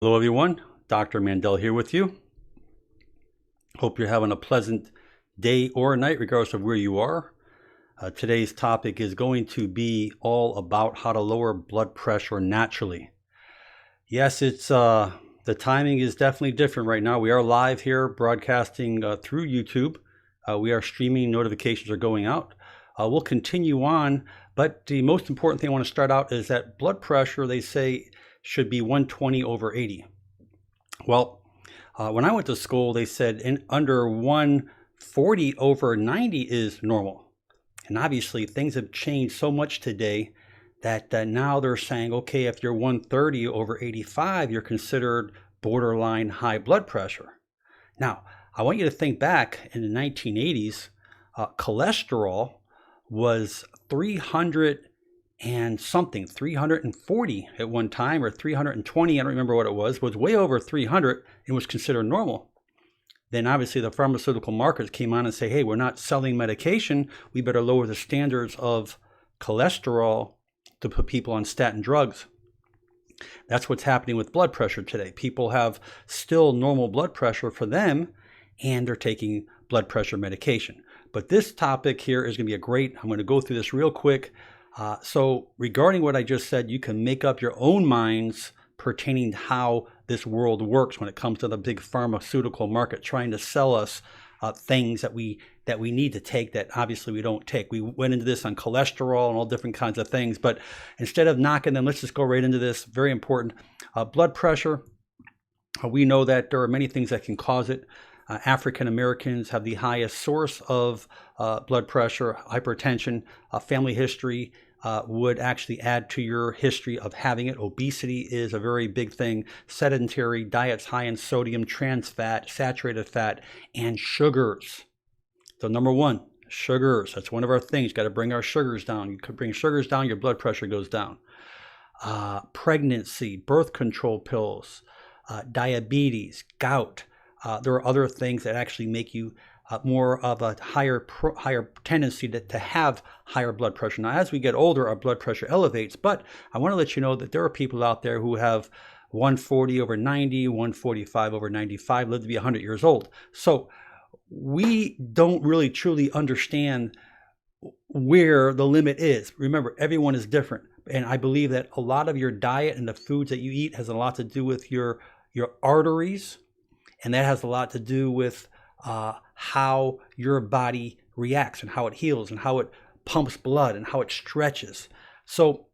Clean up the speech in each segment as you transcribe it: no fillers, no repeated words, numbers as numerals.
Hello, everyone. Dr. Mandell here with you. Hope you're having a pleasant day or night, regardless of where you are. Today's topic is going to be all about how to lower blood pressure naturally. Yes, the timing is definitely different right now. We are live here broadcasting through YouTube. We are streaming, notifications are going out. We'll continue on, but the most important thing I want to start out is that blood pressure, they say, should be 120 over 80. Well, when I went to school, they said under 140 over 90 is normal. And obviously, things have changed so much today that now they're saying, okay, if you're 130 over 85, you're considered borderline high blood pressure. Now, I want you to think back in the 1980s, cholesterol was 300 and something, 340 at one time, or 320, I don't remember what it was way over 300 and was considered normal. Then obviously the pharmaceutical markets came on and say, hey, we're not selling medication, we better lower the standards of cholesterol to put people on statin drugs. That's what's happening with blood pressure today. People have still normal blood pressure for them, and they're taking blood pressure medication. But this topic here is going to be I'm going to go through this real quick. So regarding what I just said, you can make up your own minds pertaining to how this world works when it comes to the big pharmaceutical market trying to sell us things that we need to take that obviously we don't take. We went into this on cholesterol and all different kinds of things, but instead of knocking them, let's just go right into this. Very important. Blood pressure. We know that there are many things that can cause it. African Americans have the highest source of blood pressure, hypertension. Family history would actually add to your history of having it. Obesity is a very big thing. Sedentary diets high in sodium, trans fat, saturated fat, and sugars. So number one, sugars. That's one of our things. Got to bring our sugars down. You could bring sugars down, your blood pressure goes down. Pregnancy, birth control pills, diabetes, gout. There are other things that actually make you more of a higher tendency to have higher blood pressure. Now, as we get older, our blood pressure elevates, but I want to let you know that there are people out there who have 140 over 90, 145 over 95, live to be 100 years old. So we don't really truly understand where the limit is. Remember, everyone is different. And I believe that a lot of your diet and the foods that you eat has a lot to do with your arteries. And that has a lot to do with how your body reacts and how it heals and how it pumps blood and how it stretches. So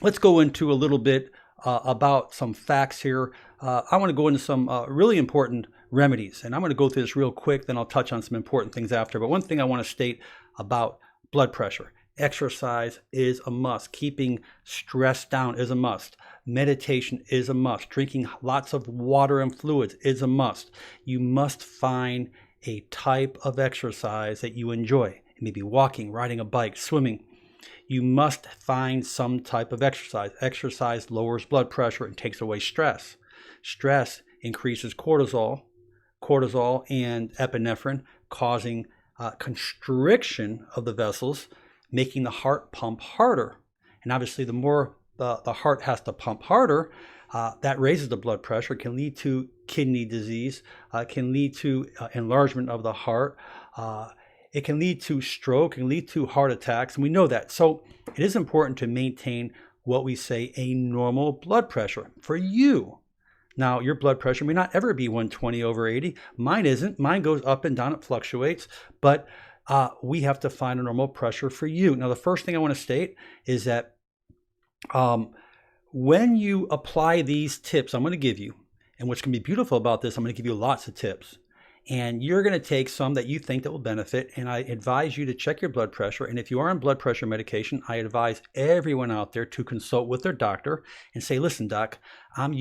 let's go into a little bit about some facts here. I want to go into some really important remedies. And I'm going to go through this real quick, then I'll touch on some important things after. But one thing I want to state about blood pressure. Exercise is a must. Keeping stress down is a must. Meditation is a must. Drinking lots of water and fluids is a must. You must find a type of exercise that you enjoy. Maybe walking, riding a bike, swimming. You must find some type of exercise. Exercise lowers blood pressure and takes away stress. Stress increases cortisol and epinephrine, causing constriction of the vessels, making the heart pump harder. And obviously, the more the heart has to pump harder, that raises the blood pressure, can lead to kidney disease, can lead to enlargement of the heart. It can lead to stroke, can lead to heart attacks, and we know that. So it is important to maintain what we say a normal blood pressure for you. Now, your blood pressure may not ever be 120 over 80. Mine isn't. Mine goes up and down. It fluctuates. But we have to find a normal pressure for you. Now, the first thing I want to state is that when you apply these tips I'm going to give you, and what's going to be beautiful about this, I'm going to give you lots of tips. And you're going to take some that you think that will benefit. And I advise you to check your blood pressure. And if you are on blood pressure medication, I advise everyone out there to consult with their doctor and say, listen, doc, I'm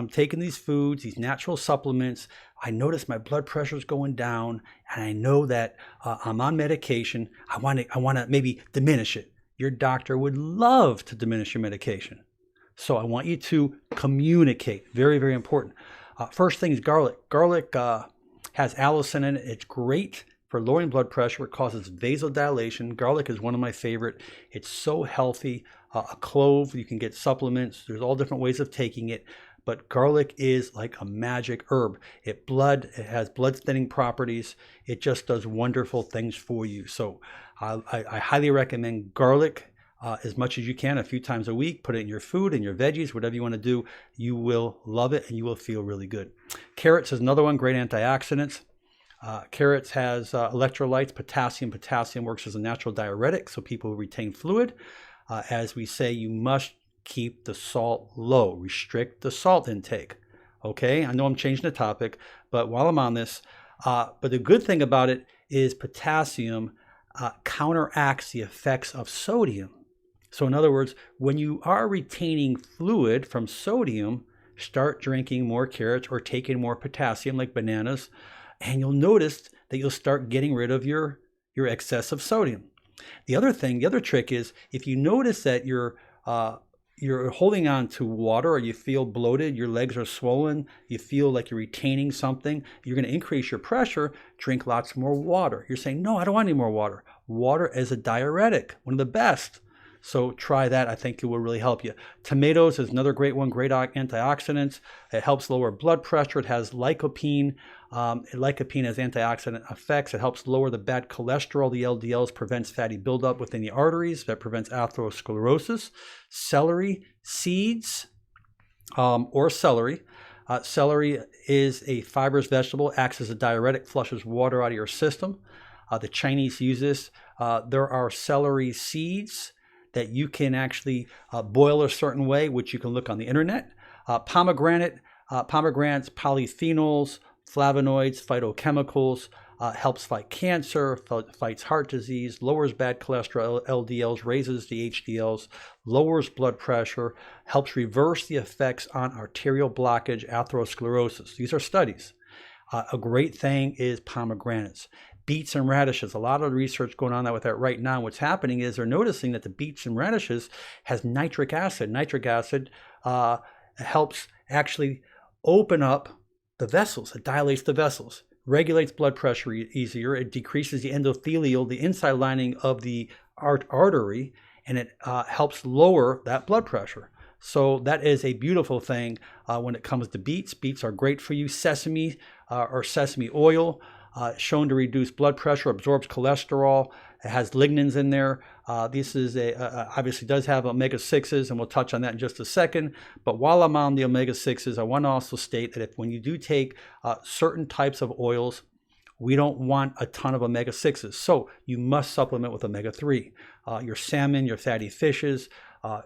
taking these foods, these natural supplements. I notice my blood pressure is going down, and I know that I'm on medication. I want to maybe diminish it. Your doctor would love to diminish your medication. So I want you to communicate. Very, very important. First thing is garlic. Garlic has allicin in it. It's great for lowering blood pressure. It causes vasodilation. Garlic is one of my favorite. It's so healthy. A clove, you can get supplements. There's all different ways of taking it. but garlic is like a magic herb. It has blood thinning properties. It just does wonderful things for you. So I highly recommend garlic as much as you can, a few times a week. Put it in your food and your veggies, whatever you want to do. You will love it and you will feel really good. Carrots is another one, great antioxidants. Carrots has electrolytes, potassium. Potassium works as a natural diuretic, so people retain fluid. As we say, you must keep the salt low. Restrict the salt intake. Okay, I know I'm changing the topic, but while I'm on this, but the good thing about it is potassium counteracts the effects of sodium. So in other words, when you are retaining fluid from sodium, start drinking more carrots or taking more potassium like bananas, and you'll notice that you'll start getting rid of your excess of sodium. The other trick is if you notice that you're holding on to water or you feel bloated, your legs are swollen, you feel like you're retaining something, you're going to increase your pressure, drink lots more water. You're saying, no, I don't want any more water. Water is a diuretic, one of the best. So try that. I think it will really help you. Tomatoes is another great one, great antioxidants. It helps lower blood pressure. It has lycopene. Lycopene has antioxidant effects. It helps lower the bad cholesterol, the LDLs, prevents fatty buildup within the arteries. That prevents atherosclerosis. Celery seeds or celery. Celery is a fibrous vegetable, acts as a diuretic, flushes water out of your system. The Chinese use this. There are celery seeds that you can actually boil a certain way, which you can look on the internet. Pomegranates, polyphenols, flavonoids, phytochemicals, helps fight cancer, fights heart disease, lowers bad cholesterol, LDLs, raises the HDLs, lowers blood pressure, helps reverse the effects on arterial blockage, atherosclerosis. These are studies. A great thing is pomegranates. Beets and radishes, a lot of research going on with that right now. What's happening is they're noticing that the beets and radishes has nitric acid. Nitric acid helps actually open up the vessels. It dilates the vessels, regulates blood pressure easier. It decreases the endothelial, the inside lining of the artery, and it helps lower that blood pressure. So that is a beautiful thing when it comes to beets. Beets are great for you. Sesame or sesame oil, shown to reduce blood pressure, absorbs cholesterol. It has lignans in there. This is obviously does have omega-6s, and we'll touch on that in just a second. But while I'm on the omega-6s, I want to also state that when you do take certain types of oils, we don't want a ton of omega-6s. So you must supplement with omega-3. Your salmon, your fatty fishes.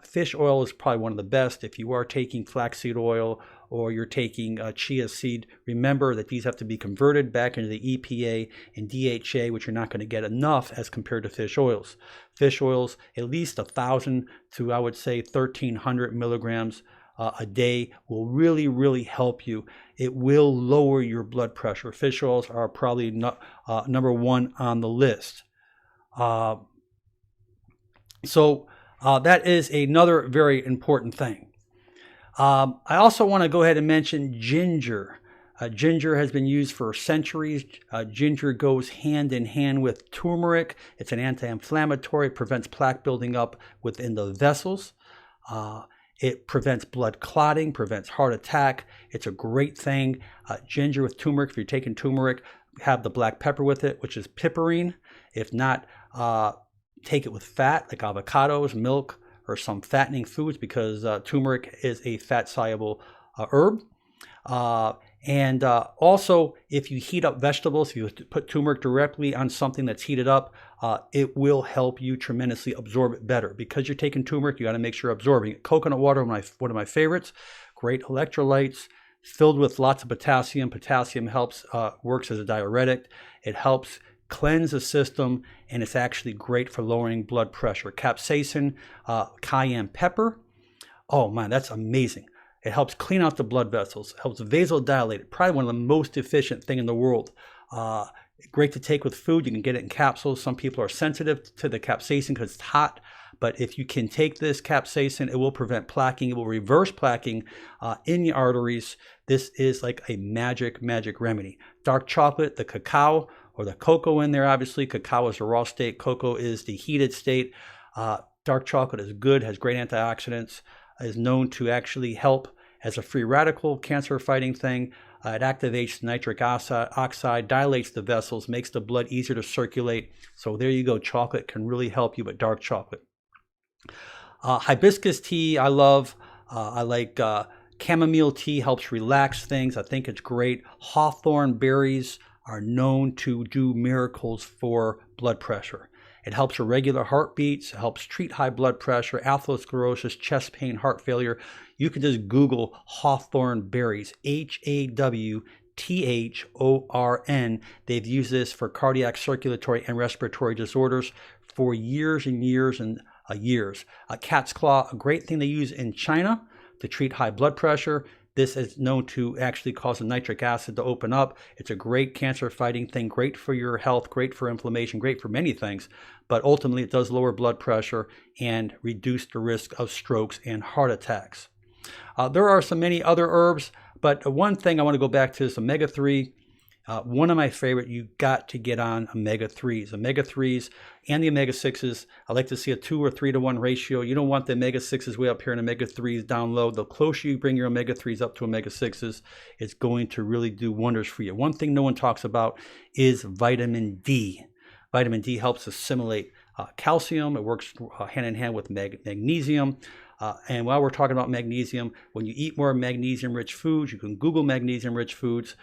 Fish oil is probably one of the best. If you are taking flaxseed oil or you're taking chia seed, remember that these have to be converted back into the EPA and DHA, which you're not going to get enough as compared to fish oils. Fish oils, at least 1,000 to, I would say, 1,300 milligrams a day will really, really help you. It will lower your blood pressure. Fish oils are probably number one on the list. So that is another very important thing. I also want to go ahead and mention ginger. Ginger has been used for centuries. Ginger goes hand in hand with turmeric. It's an anti-inflammatory, prevents plaque building up within the vessels. It prevents blood clotting, prevents heart attack. It's a great thing. Ginger with turmeric, if you're taking turmeric, have the black pepper with it, which is piperine. If not, take it with fat, like avocados, milk, or some fattening foods, because turmeric is a fat-soluble herb. And also, if you heat up vegetables, if you put turmeric directly on something that's heated up, it will help you tremendously absorb it better. Because you're taking turmeric, you got to make sure you're absorbing it. Coconut water, one of my favorites. Great electrolytes, filled with lots of potassium. Potassium helps, works as a diuretic. It helps cleanse the system, and it's actually great for lowering blood pressure. Capsaicin, cayenne pepper. Oh man, that's amazing. It helps clean out the blood vessels, helps vasodilate. Probably one of the most efficient thing in the world. Great to take with food. You can get it in capsules. Some people are sensitive to the capsaicin because it's hot. But if you can take this capsaicin, it will prevent plaquing. It will reverse plaquing in the arteries. This is like a magic remedy. Dark chocolate, the cacao, or the cocoa in there, obviously. Cacao is the raw state. Cocoa is the heated state. Dark chocolate is good, has great antioxidants, is known to actually help as a free radical, cancer-fighting thing. It activates nitric oxide, dilates the vessels, makes the blood easier to circulate. So there you go. Chocolate can really help you, but dark chocolate. Hibiscus tea, I love. I like chamomile tea, helps relax things. I think it's great. Hawthorn berries are known to do miracles for blood pressure. It helps irregular heartbeats, it helps treat high blood pressure, atherosclerosis, chest pain, heart failure. You can just Google Hawthorn berries, Hawthorn. They've used this for cardiac, circulatory, and respiratory disorders for years and years and years. Cat's claw, a great thing they use in China to treat high blood pressure. This is known to actually cause the nitric acid to open up. It's a great cancer-fighting thing, great for your health, great for inflammation, great for many things. But ultimately, it does lower blood pressure and reduce the risk of strokes and heart attacks. There are many other herbs, but one thing I want to go back to is omega-3. One of my favorite, you got to get on omega-3s. Omega-3s and the omega-6s, I like to see a 2 or 3 to 1 ratio. You don't want the omega-6s way up here and omega-3s down low. The closer you bring your omega-3s up to omega-6s, it's going to really do wonders for you. One thing no one talks about is vitamin D. Vitamin D helps assimilate calcium. It works hand in hand with magnesium. And while we're talking about magnesium, when you eat more magnesium-rich foods, you can Google magnesium-rich foods.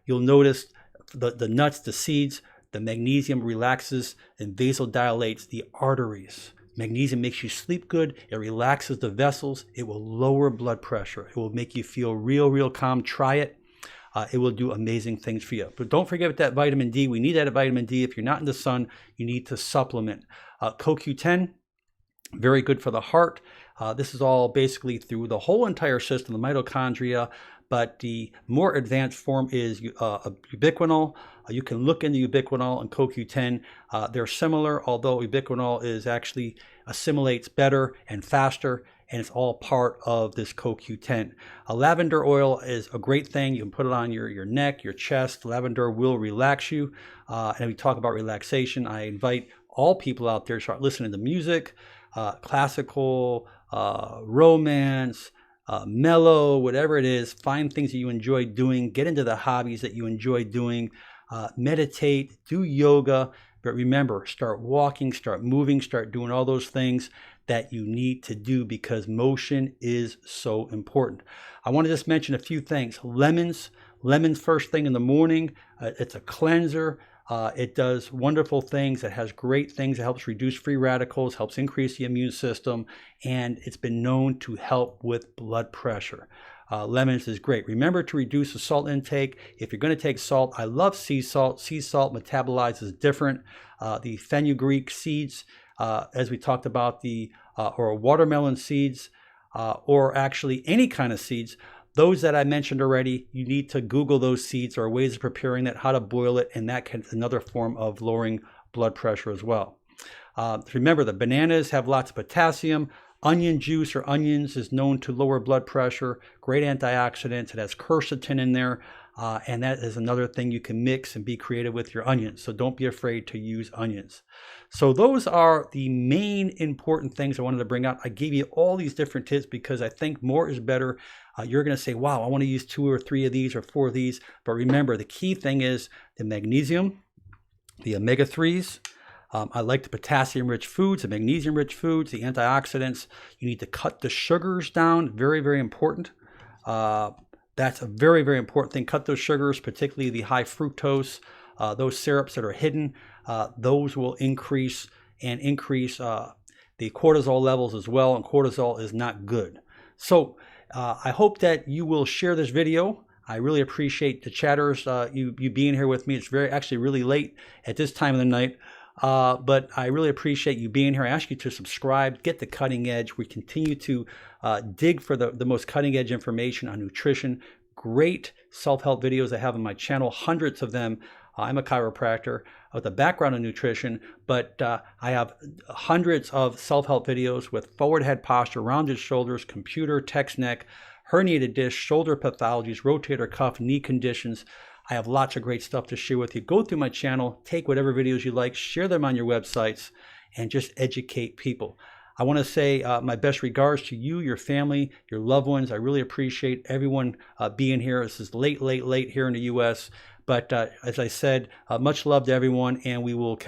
You'll notice the nuts, the seeds, the magnesium relaxes and vasodilates the arteries. Magnesium makes you sleep good. It relaxes the vessels. It will lower blood pressure. It will make you feel real calm. Try it. It will do amazing things for you. But don't forget that vitamin D. We need that vitamin D. If you're not in the sun, you need to supplement. CoQ10, very good for the heart. This is all basically through the whole entire system, the mitochondria. But the more advanced form is ubiquinol. You can look into ubiquinol and CoQ10. They're similar, although ubiquinol is actually assimilates better and faster, and it's all part of this CoQ10. Lavender oil is a great thing. You can put it on your neck, your chest. Lavender will relax you. And we talk about relaxation. I invite all people out there to start listening to music, classical, romance, mellow, whatever it is. Find things that you enjoy doing. Get into the hobbies that you enjoy doing. Meditate, do yoga. But remember, start walking, start moving, start doing all those things that you need to do because motion is so important. I want to just mention a few things. Lemons first thing in the morning. It's a cleanser. It does wonderful things. It has great things. It helps reduce free radicals, helps increase the immune system, and it's been known to help with blood pressure. Lemons is great. Remember to reduce the salt intake. If you're going to take salt, I love sea salt. Sea salt metabolizes different. The fenugreek seeds, as we talked about, or watermelon seeds, or actually any kind of seeds. Those that I mentioned already, you need to Google those seeds or ways of preparing that, how to boil it, and that can another form of lowering blood pressure as well. Remember, the bananas have lots of potassium. Onion juice or onions is known to lower blood pressure. Great antioxidants. It has quercetin in there, and that is another thing you can mix and be creative with your onions. So don't be afraid to use onions. So those are the main important things I wanted to bring out. I gave you all these different tips because I think more is better. You're going to say, wow, I want to use 2 or 3 of these or 4 of these. But remember, the key thing is the magnesium, the omega-3s. I like the potassium-rich foods, the magnesium-rich foods, the antioxidants. You need to cut the sugars down. Very, very important. That's a very, very important thing. Cut those sugars, particularly the high fructose, those syrups that are hidden. Those will increase the cortisol levels as well, and cortisol is not good. So I hope that you will share this video. I really appreciate the chatters, you being here with me. It's actually really late at this time of the night. But I really appreciate you being here. I ask you to subscribe, get the cutting edge. We continue to dig for the most cutting edge information on nutrition. Great self-help videos I have on my channel, hundreds of them. I'm a chiropractor with a background in nutrition, but I have hundreds of self-help videos with forward head posture, rounded shoulders, computer, text neck, herniated disc, shoulder pathologies, rotator cuff, knee conditions. I have lots of great stuff to share with you. Go through my channel, take whatever videos you like, share them on your websites, and just educate people. I want to say my best regards to you, your family, your loved ones. I really appreciate everyone being here. This is late here in the U.S. But as I said, much love to everyone, and we will catch